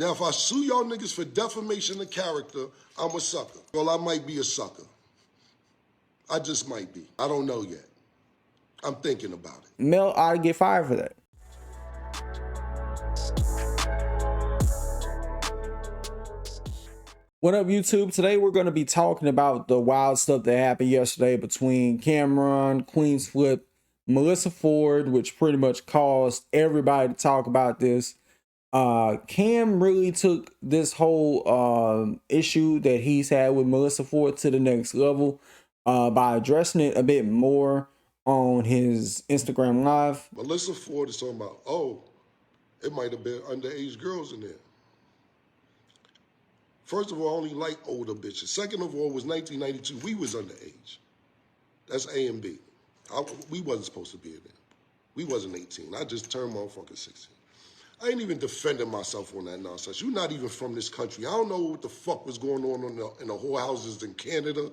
Now, if I sue y'all niggas for defamation of character, I'm a sucker. Well, I might be a sucker. I just might be. I don't know yet. I'm thinking about it. Mel ought to get fired for that. What up, YouTube? Today we're going to be talking about the wild stuff that happened yesterday between Cameron, Queen's Flip, Melyssa Ford, which pretty much caused everybody to talk about this. Cam really took this whole issue that he's had with Melyssa Ford to the next level by addressing it a bit more on his Instagram Live. Melyssa Ford is talking about, oh, it might have been underage girls in there. First of all, I only like older bitches. Second of all, it was 1992. We was underage. That's A and B. We wasn't supposed to be in there. We wasn't 18. I just turned motherfucking 16. I ain't even defending myself on that nonsense. You're not even from this country. I don't know what the fuck was going on in the whorehouses in Canada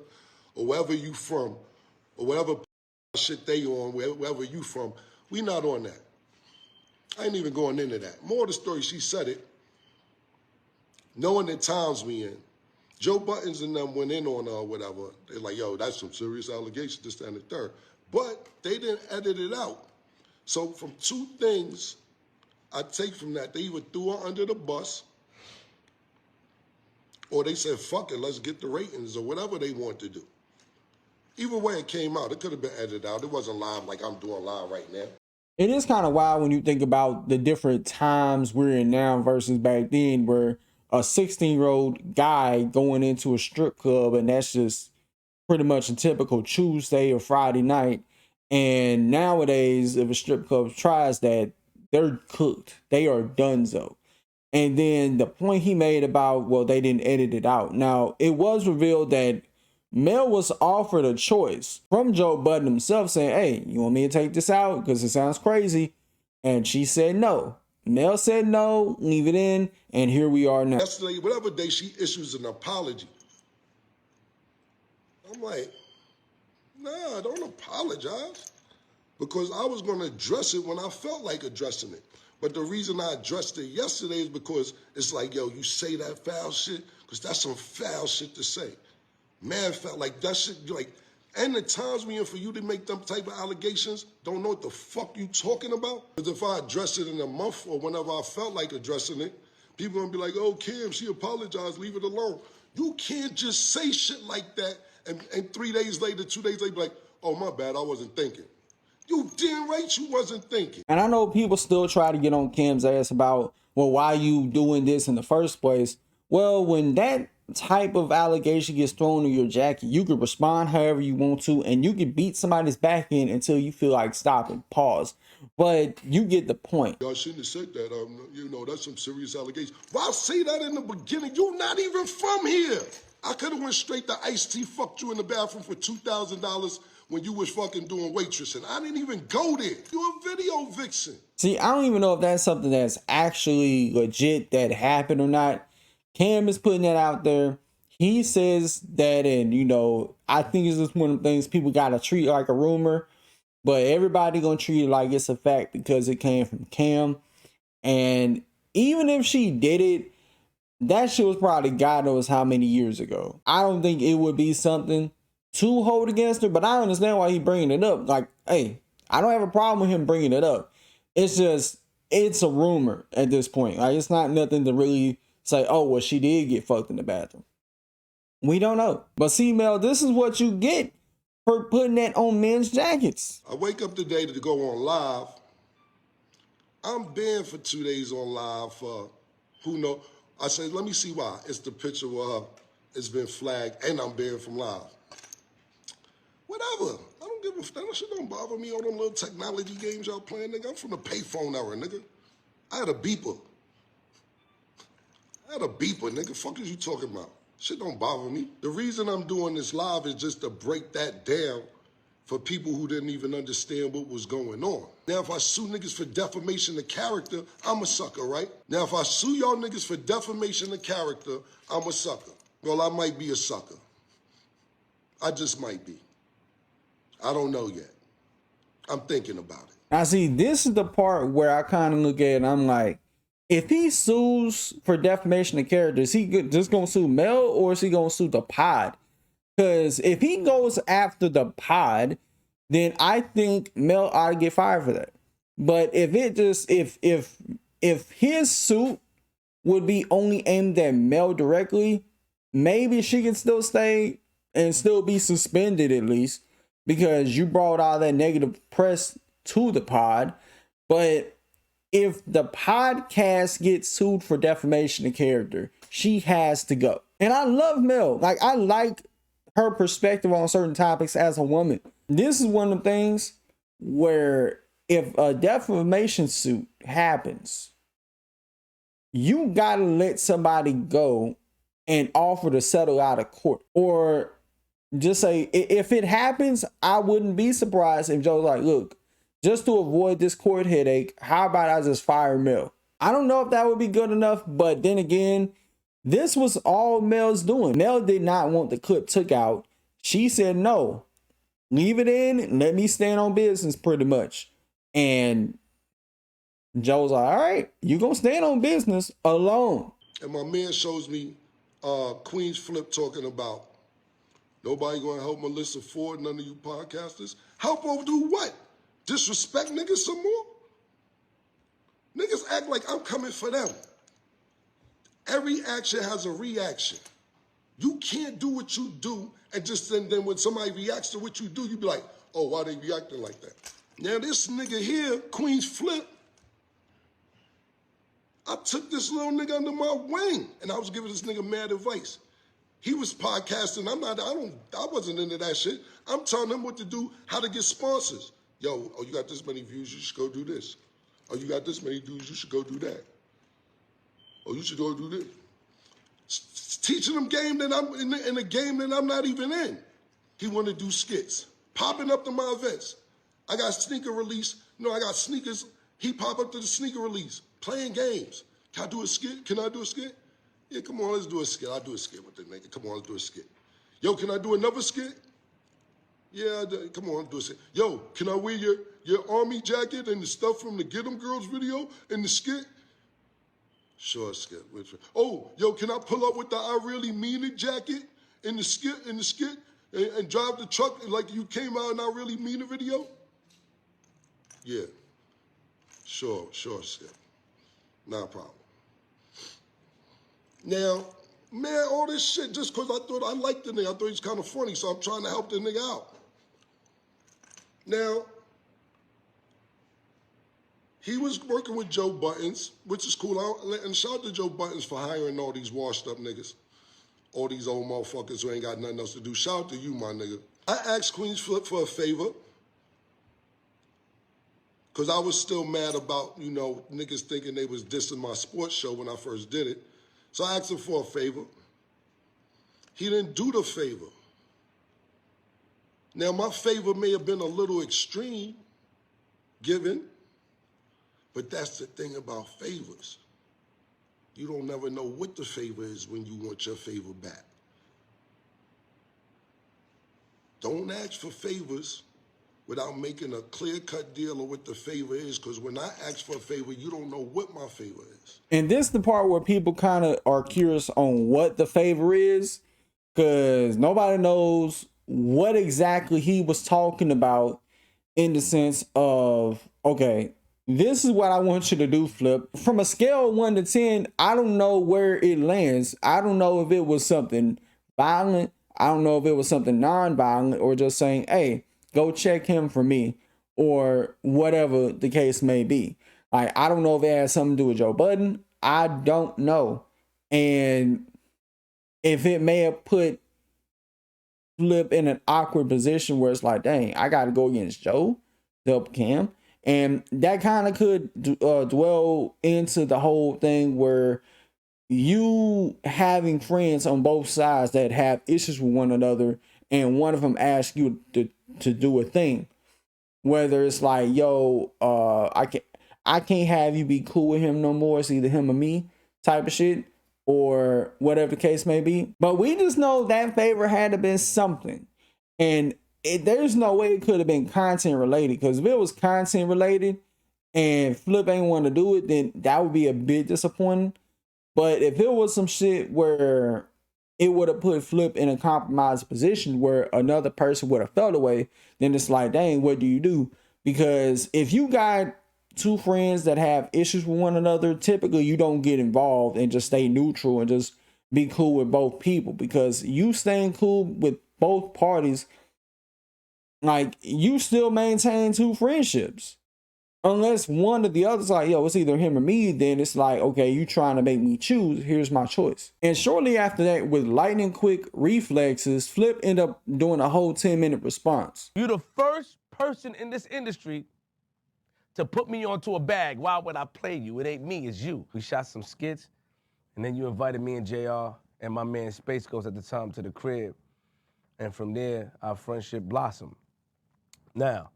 or wherever you from or whatever shit they on, wherever you from. We not on that. I ain't even going into that. More of the story, she said it. Knowing the times we in, Joe Buttons and them went in on her or whatever. They're like, yo, that's some serious allegations, this, that, and the third. But they didn't edit it out. So from two things I take from that, they either threw her under the bus or they said, fuck it, let's get the ratings or whatever they want to do. Either way it came out, it could have been edited out. It wasn't live like I'm doing live right now. It is kind of wild when you think about the different times we're in now versus back then, where a 16-year-old guy going into a strip club and that's just pretty much a typical Tuesday or Friday night. And nowadays, if a strip club tries that, they're cooked. They are donezo. And then the point he made about, well, they didn't edit it out. Now, it was revealed that Mel was offered a choice from Joe Budden himself saying, hey, you want me to take this out because it sounds crazy? And she said no. Mel said no, leave it in, and here we are now. Yesterday, whatever day, she issues an apology. I'm like, nah, don't apologize. Because I was going to address it when I felt like addressing it. But the reason I addressed it yesterday is because it's like, yo, you say that foul shit, because that's some foul shit to say. Man felt like that shit, like, and the times we in for you to make them type of allegations, don't know what the fuck you talking about. Because if I address it in a month or whenever I felt like addressing it, people gonna be like, oh, Kim, she apologized, leave it alone. You can't just say shit like that and 3 days later, 2 days later, be like, oh, my bad, I wasn't thinking. You damn right you wasn't thinking. And I know people still try to get on Kim's ass about, well, why you doing this in the first place? Well, when that type of allegation gets thrown in your jacket, you can respond however you want to, and you can beat somebody's back in until you feel like stopping, pause. But you get the point. Y'all shouldn't have said that. You know, that's some serious allegations. Why say that in the beginning? You're not even from here. I could have went straight to Ice-T, fucked you in the bathroom for $2,000 when you was fucking doing waitressing. I didn't even go there. You're a video vixen. See, I don't even know if that's something that's actually legit that happened or not. Cam is putting that out there. He says that, and you know, I think it's just one of the things people gotta treat like a rumor, but everybody gonna treat it like it's a fact because it came from Cam. And even if she did it, that shit was probably God knows how many years ago. I don't think it would be something to hold against her, but I understand why he bringing it up. Like, hey, I don't have a problem with him bringing it up. It's just, it's a rumor at this point. Like, it's not nothing to really say, oh, well, she did get fucked in the bathroom. We don't know. But see, Mel, this is what you get for putting that on men's jackets. I wake up today to go on live. I'm banned for 2 days on live for who know. I say, let me see why. It's the picture where it's been flagged and I'm banned from live. Whatever. I don't give a fuck. That shit don't bother me. All them little technology games y'all playing, nigga. I'm from the payphone era, nigga. I had a beeper. Nigga. Fuck is you talking about? Shit don't bother me. The reason I'm doing this live is just to break that down for people who didn't even understand what was going on. Now, if I sue niggas for defamation of character, I'm a sucker, right? Now, if I sue y'all niggas for defamation of character, I'm a sucker. Well, I might be a sucker. I just might be. I don't know yet. I'm thinking about it. Now, see, this is the part where I kind of look at it and I'm like, if he sues for defamation of character, is he just gonna sue Mel or is he gonna sue the pod? Because if he goes after the pod, then I think Mel ought to get fired for that. But if it just if his suit would be only aimed at Mel directly, maybe she can still stay and still be suspended at least because you brought all that negative press to the pod. But if the podcast gets sued for defamation of character, she has to go. And I love Mel. Like, I like her perspective on certain topics as a woman. This is one of the things where if a defamation suit happens, you gotta let somebody go and offer to settle out of court. Or just say, if it happens, I wouldn't be surprised if Joe's like, look, just to avoid this court headache, how about I just fire Mel? I don't know if that would be good enough, but then again, this was all Mel's doing. Mel did not want the clip took out. She said, no, leave it in, let me stand on business pretty much. And Joe's like, all right, you gonna stand on business alone. And my man shows me Queen's Flip talking about nobody gonna help Melyssa Ford, none of you podcasters. Help her do what? Disrespect niggas some more? Niggas act like I'm coming for them. Every action has a reaction. You can't do what you do and just then when somebody reacts to what you do, you be like, oh, why they reacting like that? Now this nigga here, Queen's Flip, I took this little nigga under my wing and I was giving this nigga mad advice. He was podcasting. I wasn't into that shit. I'm telling him what to do, how to get sponsors. Yo, oh, you got this many views, you should go do this. Oh, you got this many views, you should go do that. Oh, you should go do this. Teaching them game that I'm in a game that I'm not even in. He want to do skits, popping up to my events. I got sneaker release. I got sneakers. He pop up to the sneaker release, playing games. Can I do a skit? Can I do a skit? Yeah, come on, let's do a skit. I'll do a skit with the nigga. Come on, let's do a skit. Yo, can I do another skit? Yeah, come on, do a skit. Yo, can I wear your army jacket and the stuff from the Get 'Em Girls video in the skit? Sure, skit. Oh, yo, can I pull up with the I Really Mean It jacket in the skit and drive the truck like you came out and I Really Mean It video? Yeah. Sure, skit. Not a problem. Now, man, all this shit just because I thought I liked the nigga. I thought he was kind of funny, so I'm trying to help the nigga out. Now, he was working with Joe Buttons, which is cool. And shout out to Joe Buttons for hiring all these washed up niggas. All these old motherfuckers who ain't got nothing else to do. Shout out to you, my nigga. I asked Queen's Flip for a favor. Because I was still mad about, niggas thinking they was dissing my sports show when I first did it. So I asked him for a favor. He didn't do the favor. Now, my favor may have been a little extreme, given, but that's the thing about favors. You don't never know what the favor is when you want your favor back. Don't ask for favors without making a clear-cut deal of what the favor is, because when I ask for a favor, you don't know what my favor is. And this is the part where people kind of are curious on what the favor is, because nobody knows what exactly he was talking about in the sense of, okay, this is what I want you to do, Flip. From a scale of 1 to 10, I don't know where it lands. I don't know if it was something violent. I don't know if it was something non-violent or just saying, hey, go check him for me or whatever the case may be. Like, I don't know if it has something to do with Joe Budden. I don't know. And if it may have put Flip in an awkward position where it's like, dang, I got to go against Joe to help Cam. And that kind of could dwell into the whole thing where you having friends on both sides that have issues with one another and one of them asks you to do a thing, whether it's like, yo, I can't have you be cool with him no more. It's either him or me type of shit or whatever the case may be. But we just know that favor had to been something. And there's no way it could have been content related, because if it was content related and Flip ain't want to do it, then that would be a bit disappointing. But if it was some shit where it would have put Flip in a compromised position where another person would have felt away, then it's like, dang, what do you do? Because if you got two friends that have issues with one another, typically you don't get involved and just stay neutral and just be cool with both people, because you staying cool with both parties, like, you still maintain two friendships. Unless one or the other's like, yo, it's either him or me, then it's like, okay, you trying to make me choose, here's my choice. And shortly after that, with lightning quick reflexes, Flip ended up doing a whole 10-minute response. You're the first person in this industry to put me onto a bag. Why would I play you? It ain't me, it's you. We shot some skits, and then you invited me and JR and my man Space Ghost at the time to the crib. And from there, our friendship blossomed. Now,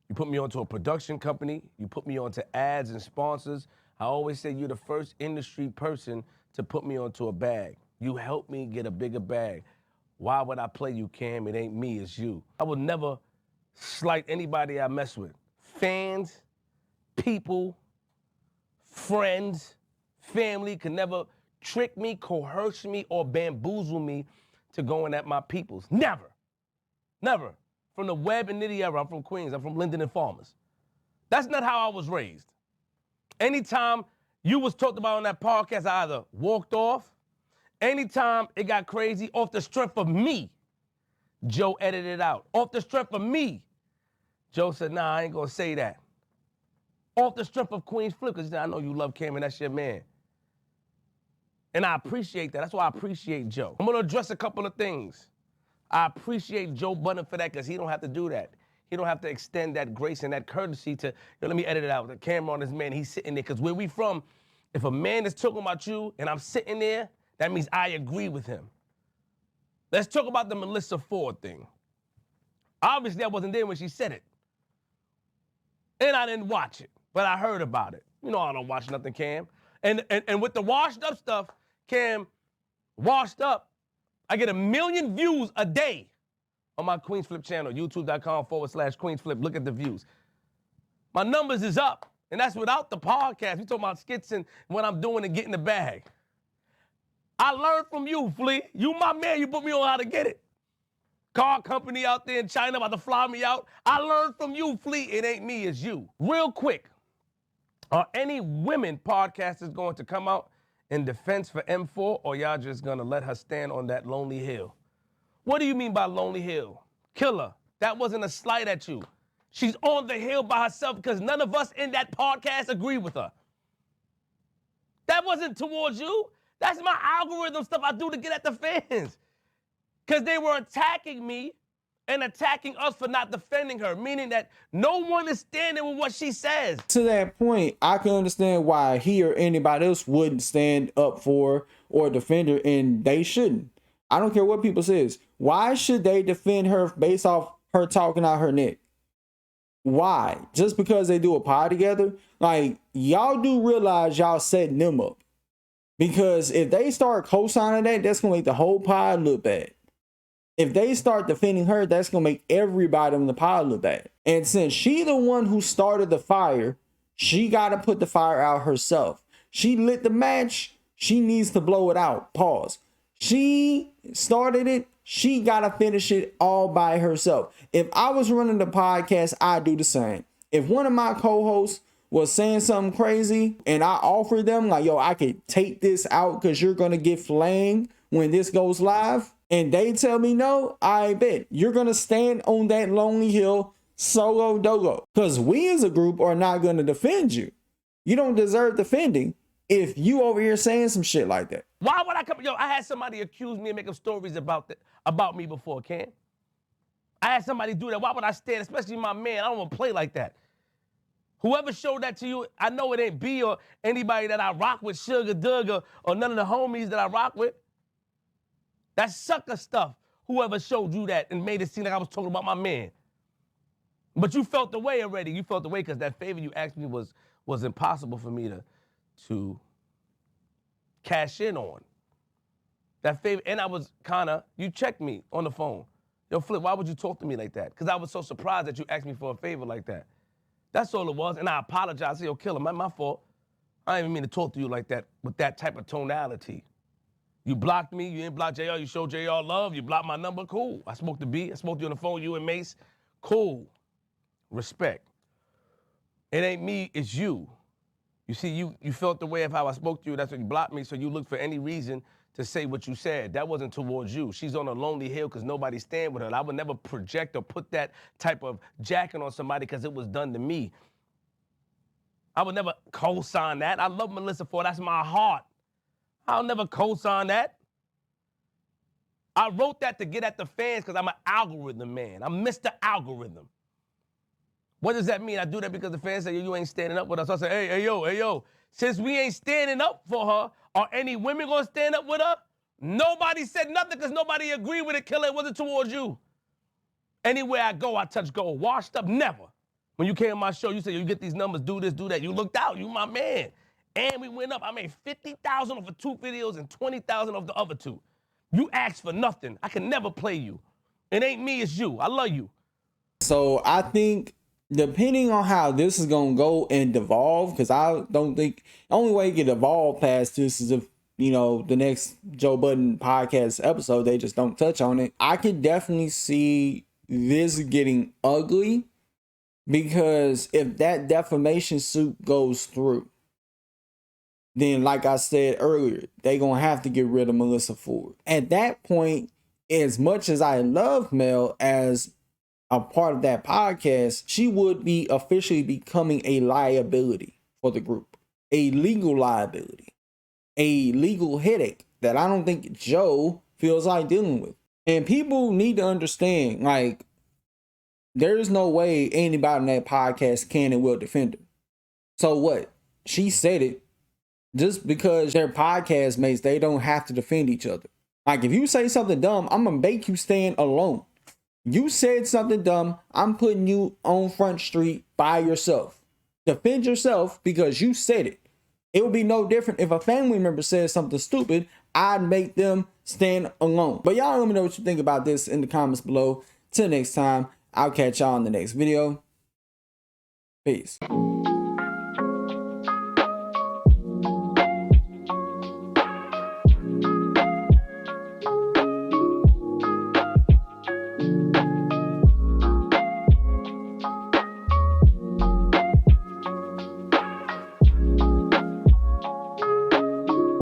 you put me onto a production company, you put me onto ads and sponsors. I always say you're the first industry person to put me onto a bag. You helped me get a bigger bag. Why would I play you, Cam? It ain't me, it's you. I would never slight anybody I mess with. Fans, people, friends, family could never trick me, coerce me, or bamboozle me to going at my peoples. Never, never. From the Webb and Nitty era, I'm from Queens, I'm from Linden and Farmers. That's not how I was raised. Anytime you was talked about on that podcast, I either walked off. Anytime it got crazy, off the strength of me, Joe edited it out. Off the strength of me, Joe said, nah, I ain't gonna say that. Off the strength of Queens Flip, because I know you love Cam and that's your man. And I appreciate that. That's why I appreciate Joe. I'm gonna address a couple of things. I appreciate Joe Budden for that, because he don't have to do that. He don't have to extend that grace and that courtesy to, yo, let me edit it out. The camera on this man, he's sitting there. Because where we from, if a man is talking about you and I'm sitting there, that means I agree with him. Let's talk about the Melyssa Ford thing. Obviously, I wasn't there when she said it. And I didn't watch it, but I heard about it. You know I don't watch nothing, Cam. And with the washed up stuff, Cam, washed up, I get 1 million views a day on my Queens Flip channel, youtube.com/QueensFlip. Look at the views. My numbers is up, and that's without the podcast. We talking about skits and what I'm doing and getting the bag. I learned from you, Flea. You my man, you put me on how to get it. Car company out there in China about to fly me out. I learned from you, Flea. It ain't me, it's you. Real quick, are any women podcasters going to come out in defense for M4, or y'all just gonna let her stand on that lonely hill? What do you mean by lonely hill? Killer, that wasn't a slight at you. She's on the hill by herself because none of us in that podcast agree with her. That wasn't towards you. That's my algorithm stuff I do to get at the fans. Because they were attacking me and attacking us for not defending her, meaning that no one is standing with what she says. To that point, I can understand why he or anybody else wouldn't stand up for or defend her, and they shouldn't. I don't care what people says. Why should they defend her based off her talking out her neck? Why? Just because they do a pod together? Like, y'all do realize y'all setting them up. Because if they start co-signing that, that's going to make the whole pod look bad. If they start defending her, that's going to make everybody on the pod look bad. And since she the one who started the fire, she got to put the fire out herself. She lit the match. She needs to blow it out. Pause. She started it. She got to finish it all by herself. If I was running the podcast, I'd do the same. If one of my co-hosts was saying something crazy and I offered them like, yo, I could take this out because you're going to get flamed when this goes live, and they tell me no, I bet you're going to stand on that lonely hill solo dolo, because we as a group are not going to defend you. You don't deserve defending if you over here saying some shit like that. Why would I come? Yo, I had somebody accuse me and make up stories about me before, Cam. I had somebody do that. Why would I stand, especially my man? I don't want to play like that. Whoever showed that to you, I know it ain't B or anybody that I rock with, Sugar Doug, or none of the homies that I rock with. That's sucker stuff. Whoever showed you that and made it seem like I was talking about my man. But you felt the way already. You felt the way because that favor you asked me was impossible for me to cash in on. That favor, and I was you checked me on the phone. Yo, Flip, why would you talk to me like that? Because I was so surprised that you asked me for a favor like that. That's all it was. And I apologize. I said, yo, Killer, my fault. I didn't even mean to talk to you like that with that type of tonality. You blocked me. You didn't block JR. You showed JR love. You blocked my number. Cool. I spoke to B. I spoke to you on the phone, you and Mace. Cool. Respect. It ain't me, it's you. You see, you felt the way of how I spoke to you. That's why you blocked me, so you looked for any reason to say what you said. That wasn't towards you. She's on a lonely hill because nobody stand with her. I would never project or put that type of jacket on somebody because it was done to me. I would never co-sign that. I love Melyssa for it. That's my heart. I'll never co-sign that. I wrote that to get at the fans because I'm an algorithm man. I'm Mr. Algorithm. What does that mean? I do that because the fans say, you ain't standing up with us. I say, hey, yo. Since we ain't standing up for her, are any women going to stand up with her? Nobody said nothing because nobody agreed with it, Killer. It wasn't towards you. Anywhere I go, I touch gold. Washed up, never. When you came on my show, you said, you get these numbers, do this, do that. You looked out. You my man. And we went up. I made $50,000 off of 2 videos and $20,000 off the other 2. You asked for nothing. I can never play you. It ain't me, it's you. I love you. So I think depending on how this is going to go and devolve, because I don't think the only way it can evolve past this is if, you know, the next Joe Budden podcast episode, they just don't touch on it. I could definitely see this getting ugly because if that defamation suit goes through, then like I said earlier, they going to have to get rid of Melyssa Ford. At that point, as much as I love Mel as a part of that podcast, she would be officially becoming a liability for the group, a legal liability, a legal headache that I don't think Joe feels like dealing with. And people need to understand, like, there's no way anybody on that podcast can and will defend her. So what? She said it. Just because they're podcast mates, they don't have to defend each other. Like, if you say something dumb, I'm gonna make you stand alone. You said something dumb, I'm putting you on Front Street by yourself. Defend yourself because you said it. It would be no different if a family member says something stupid. I'd make them stand alone. But y'all let me know what you think about this in the comments below. Till next time, I'll catch y'all in the next video. Peace.